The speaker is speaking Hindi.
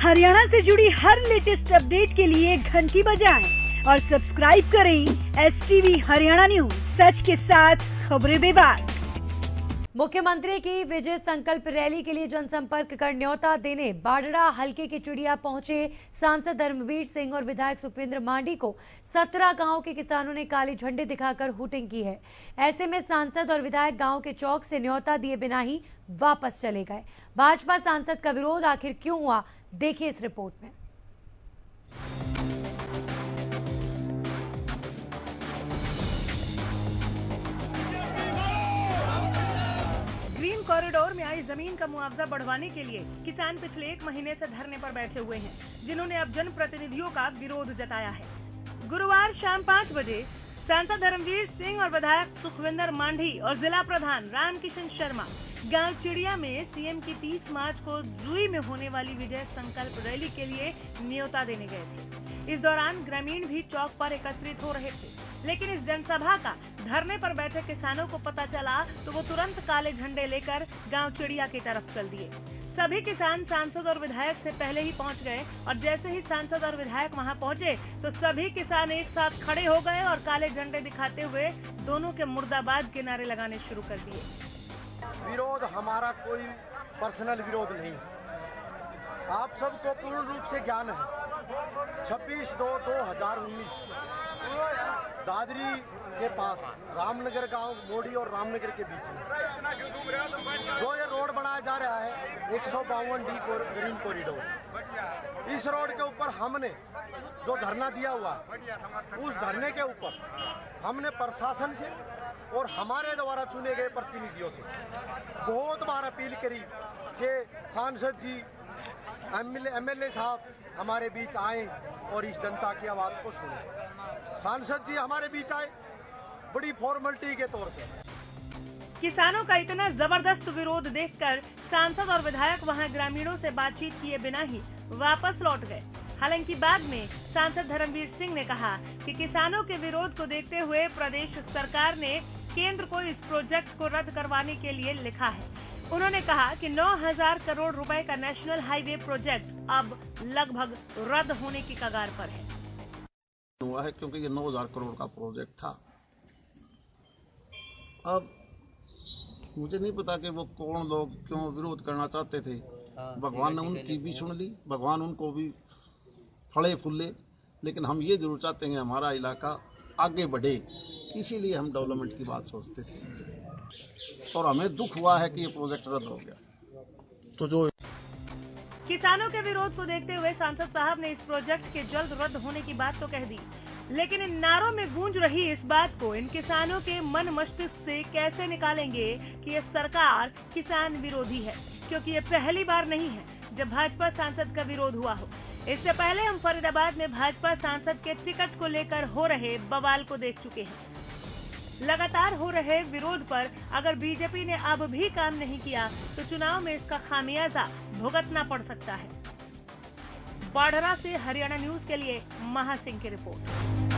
हरियाणा से जुड़ी हर लेटेस्ट अपडेट के लिए घंटी बजाएं और सब्सक्राइब करें STV हरियाणा न्यूज, सच के साथ खबरें बेबाक। मुख्यमंत्री की विजय संकल्प रैली के लिए जनसंपर्क कर न्योता देने बाडड़ा हलके के चिड़िया पहुंचे सांसद धर्मवीर सिंह और विधायक सुखविंदर मांडी को 17 गांव के किसानों ने काले झंडे दिखाकर हुटिंग की है। ऐसे में सांसद और विधायक गांव के चौक से न्योता दिए बिना ही वापस चले गए। भाजपा सांसद का विरोध आखिर क्यों हुआ, देखिए इस रिपोर्ट में। ग्रीन कॉरिडोर में आई जमीन का मुआवजा बढ़वाने के लिए किसान पिछले 1 महीने से धरने पर बैठे हुए हैं, जिन्होंने अब जनप्रतिनिधियों का विरोध जताया है। गुरुवार शाम 5 बजे सांसद धर्मवीर सिंह और विधायक सुखविंदर मांडी और जिला प्रधान रामकिशन शर्मा गांव चिड़िया में सीएम की 30 मार्च को जुई में होने वाली विजय संकल्प रैली के लिए न्योता देने गए थे। इस दौरान ग्रामीण भी चौक पर एकत्रित हो रहे थे, लेकिन इस जनसभा का धरने पर बैठे किसानों को पता चला तो वो तुरंत काले झंडे लेकर गांव चिड़िया की तरफ चल दिए। सभी किसान सांसद और विधायक से पहले ही पहुंच गए और जैसे ही सांसद और विधायक वहां पहुंचे तो सभी किसान एक साथ खड़े हो गए और काले झंडे दिखाते हुए दोनों के मुर्दाबाद के नारे लगाने शुरू कर दिए। विरोध हमारा कोई पर्सनल विरोध नहीं, आप सबको पूर्ण रूप से ज्ञान है। 26/2/2019 दादरी के पास रामनगर गांव मोड़ी और रामनगर के बीच में जो ये रोड बनाया जा रहा है 152D ग्रीन कॉरिडोर, इस रोड के ऊपर हमने जो धरना दिया हुआ, उस धरने के ऊपर हमने प्रशासन से और हमारे द्वारा चुने गए प्रतिनिधियों से बहुत बार अपील करी कि सांसद जी, MLA साहब हमारे बीच आए और इस जनता की आवाज को सुने। सांसद जी हमारे बीच आए बड़ी फॉर्मेलिटी के तौर पे। किसानों का इतना जबरदस्त विरोध देखकर सांसद और विधायक वहां ग्रामीणों से बातचीत किए बिना ही वापस लौट गए। हालांकि बाद में सांसद धर्मवीर सिंह ने कहा कि किसानों के विरोध को देखते हुए प्रदेश सरकार ने केंद्र को इस प्रोजेक्ट को रद्द करवाने के लिए लिखा है। उन्होंने कहा कि 9,000 करोड़ रुपए का नेशनल हाईवे प्रोजेक्ट अब लगभग रद्द होने की कगार पर है। हुआ है क्योंकि ये 9,000 करोड़ का प्रोजेक्ट था। अब मुझे नहीं पता कि वो कौन लोग क्यों विरोध करना चाहते थे। भगवान ने उनकी भी सुन ली, भगवान उनको भी फले फूले, लेकिन हम ये जरूर चाहते हैं हमारा इलाका आगे बढ़े, इसीलिए हम डेवलपमेंट की बात सोचते थे और हमें दुख हुआ है कि ये प्रोजेक्ट रद्द हो गया। तो जो किसानों के विरोध को देखते हुए सांसद साहब ने इस प्रोजेक्ट के जल्द रद्द होने की बात तो कह दी, लेकिन इन नारों में गूंज रही इस बात को इन किसानों के मन मस्तिष्क से कैसे निकालेंगे कि ये सरकार किसान विरोधी है, क्योंकि ये पहली बार नहीं है जब भाजपा सांसद का विरोध हुआ हो। इससे पहले हम फरीदाबाद में भाजपा सांसद के टिकट को लेकर हो रहे बवाल को देख चुके हैं। लगातार हो रहे विरोध पर अगर बीजेपी ने अब भी काम नहीं किया तो चुनाव में इसका खामियाजा भुगतना पड़ सकता है। बाडड़ा से हरियाणा न्यूज के लिए महासिंह की रिपोर्ट।